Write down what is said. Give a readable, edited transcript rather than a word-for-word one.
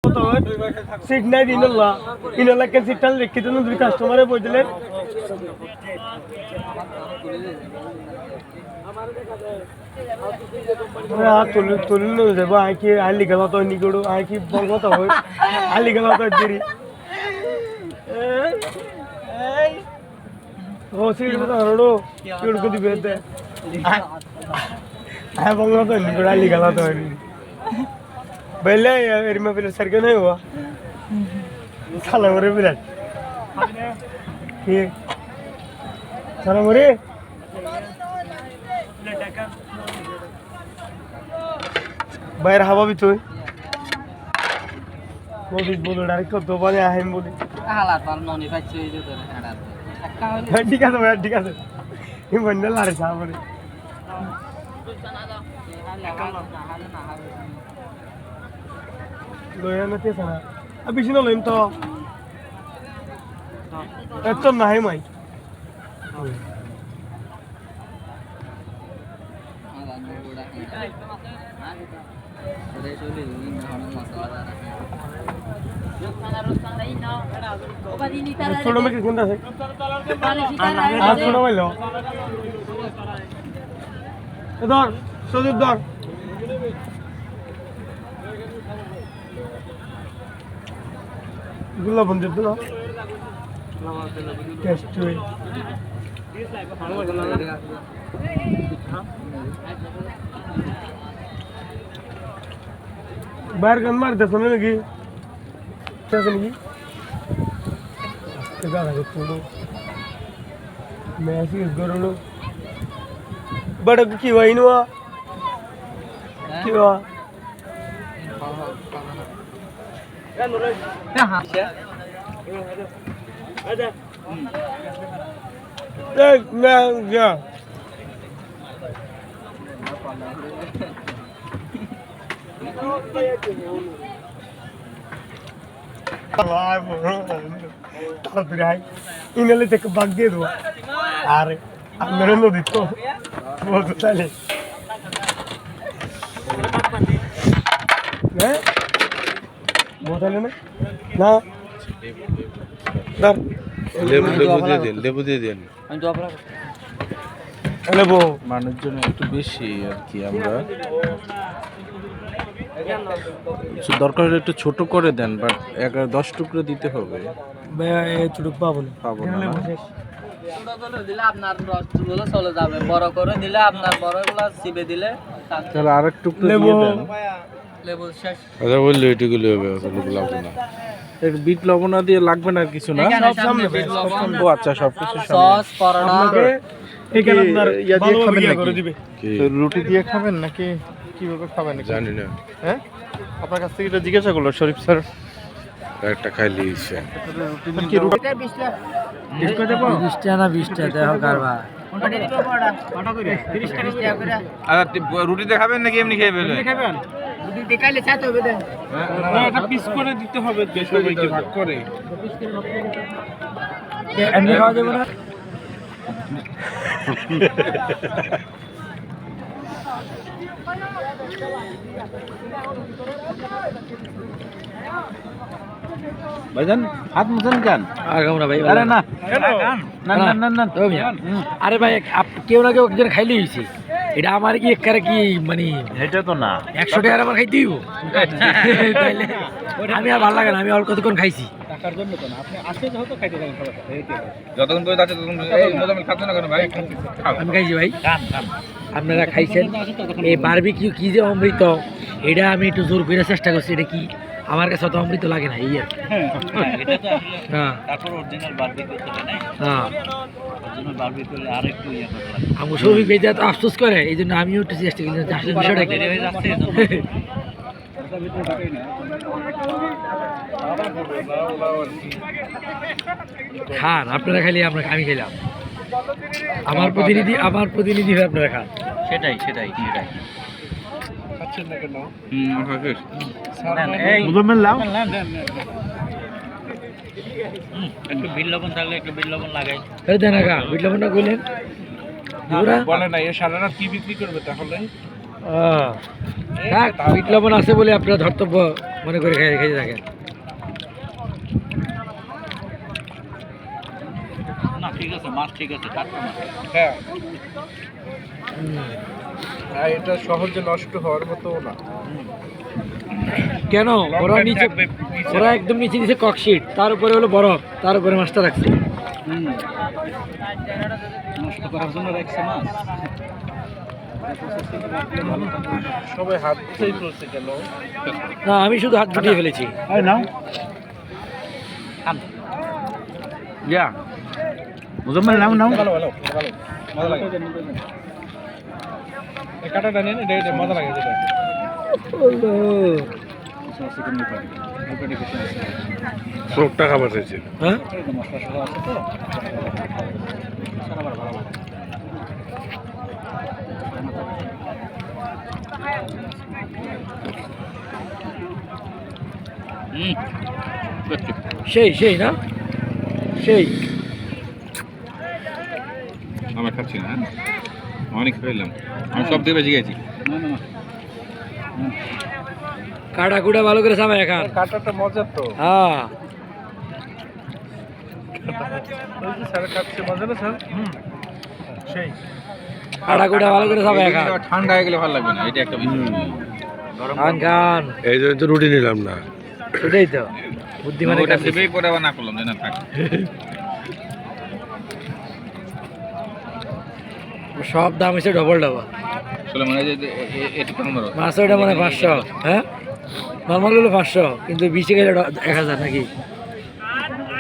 কত হয় সিট নাই দিনল্লা ইনল্লা কেন সিটটা রেখে দিন দুই কাস্টমারে বই দিলেন তুলিল যাব আঁকি আলি গেল তো নিগড়ু আঁকি বলবো তো হয় আলি গেল তো দিরি ও সিট তো হড়ো কিড়কো দিবে তে আয় বলবো তো নিগড়ু আলি গেল তো पहले यार मैं फिर सर के नहीं हुआ साला मरे विराट ये साला मरे बाहर हवा भी तो वो भी बोलो डायरेक्ट तो बारे आए हम बोले हालात पाल नौनी पाँच चीज़ तो है ठीक है ये बंदर ला रहे साहब मरे लोया ना ते sana अभी सिनो लोइम तो तो नहीं माई छोड़ो में किसने दे आज छोड़ो में लो इधर सोच इधर गुला बंदे तो ना टेस्ट हुए बाहर गन मार दे सुनने लगी क्या सुनेगी क्या लगे छोड़ो मैं ऐसी गरोड़ो बड़ा की वही नुआ क्यों इन्हें तक भाग दे दो अरे मेरे नो दिखो बहुत चले बहुत है ना ना লেবু দিয়ে দেন আমি তো আপনার লেবু মানুষের জন্য একটু বেশি আর কি আমরা দরকার হলে একটু ছোট করে দেন বাট 10 টুকরো দিতে হবে এই ছোট পাবো না দিলে আপনার রসগুলো চলে যাবে বড় করে দিলে আপনার বড়গুলো চিবে দিলে তাহলে আরেক টুকরো দিয়ে দেন লেবু শেষ আচ্ছা বললে এটুকুলো হবে লেবু লাগবে না এর বিট লবণা দিয়ে লাগবে না আর কিছু না সব সামনে ও আচ্ছা সব কিছু সস পরোটা এখানে আপনার ইয়া দিয়ে খাবেন করে দিবে রুটি দিয়ে খাবেন নাকি কিভাবে খাবেন জানি না হ্যাঁ আপনার কাছ থেকে এটা জিজ্ঞাসা করলো শরীফ স্যার একটা খাইলে ইচ্ছে কি রুটি 20 টাকা 20 টাকা না 20 টাকা দেখো কারবার আচ্ছা রুটি দেখাবেন নাকি এমনি খেয়ে ফেলবেন রুটি দেখাইলে চাইতে হবে দেন না এটা পিস করে দিতে হবে সবাইকে ভাগ করে এমনি খাওয়া যাবে না ভাইজান হাত মুছেন কেন আর খাবো না ভাই আরে না না না না আরে ভাই কেউ না কেউ একজন খাইলে হয়েছে এটা আমার কি একারে কি মানে এটা তো না 100 টাকার আমার খাইতে দিব তাইলে আমি আর ভালো লাগে না আমি আর কতক্ষণ খাইছি টাকার জন্য তো না আপনি আসে যেহেতু খাইতে থাকেন সবার সাথে যতক্ষণ পর্যন্ত আছে ততক্ষণ এই মোজামিল খাচ্ছে না কেন ভাই আমি খাইছি ভাই আপনারা খাইছেন এই বারবিকিউ কি যে অমৃত এটা আমি একটু জোর করে চেষ্টা করছি এটা কি আমার কাছে তো অমৃত লাগে না এই আর এটা তো আসলে হ্যাঁ তারপর অরিজিনাল বারবিকিউ তো না হ্যাঁ অরিজিনাল বারবিকিউ আরেকটু ইয়া করতে লাগে আমি সবই বেজা তো আফসোস করে এই জন্য আমিও একটু চেষ্টা করি যে আসলে বিষয়টা কি দেরি হয়ে যাচ্ছে খান আপনারা খালি আমি খেলাম আমার প্রতিনিধি হয়ে আপনারা খান সেটাই সেটাই সেটাই খাচ্ছেন না কেন মোজামিল লাও একটু বিল লবণ থাকলে একটু বিল লবণ লাগাই আরে দেন আগা বিট লবণ না কইলেন পুরা বলে না এ সারা রাত কি বিক্রি করবে তাহলে থাক, বিট লবণ আছে বলে আপনারা ধর্তব্য মনে করে খাইতে থাকেন। না ঠিক আছে, মাছ ঠিক আছে, টাটকা মাছ। হ্যাঁ, আর এটা সহজে নষ্ট হওয়ার মতো না। কেন ওরা নিচে, ওরা একদম নিচে দিছে ককশিট, তার উপরে হলো বরফ, তার উপরে মাছটা রাখছে। নষ্ট করার জন্য রাখছে মাছ। সবাই হাত ধুতেই চলছে কেন? না, আমি শুধু হাত গুটিয়ে ফেলেছি। যা মুজম্মেল নাম নাম ভালো ভালো ভালো, মজা লাগে। এই কাঁটাটা নেন, এটা মজা লাগে যেটা। চোখটা খাবার চাইছে। হ্যাঁ, মশলা সহ আছে তো সেই সেই না, সেই আমরা খাচ্ছি না, অনেক খাইলাম, আমি সব থেকে বেশি গেছি। কাটা কুটা ভালো করে সামাই খান। কাঁটাটা মজার তো। হ্যাঁ, ওই যে স্যার খাচ্ছে, মজা না স্যার? সেই কাটা কুটা ভালো করে সামাই খান। ঠান্ডা হয়ে গেলে ভালো লাগবে না, এটা একটা বিষয়। খান খান, এই জন্য তো রুটি নিলাম না। সেটাই তো বুদ্ধিমানের ওটা কাছে। ভেবেই পরে আবার না করলাম যে না থাক। সব দাম হচ্ছে ডবল ডবল। আসলে মনে হয় যে এটা কেমন ধরো মাছ ওইটা মানে 500, হ্যাঁ নর্মাল হলো 500, কিন্তু 20 গেলে 1000 নাকি।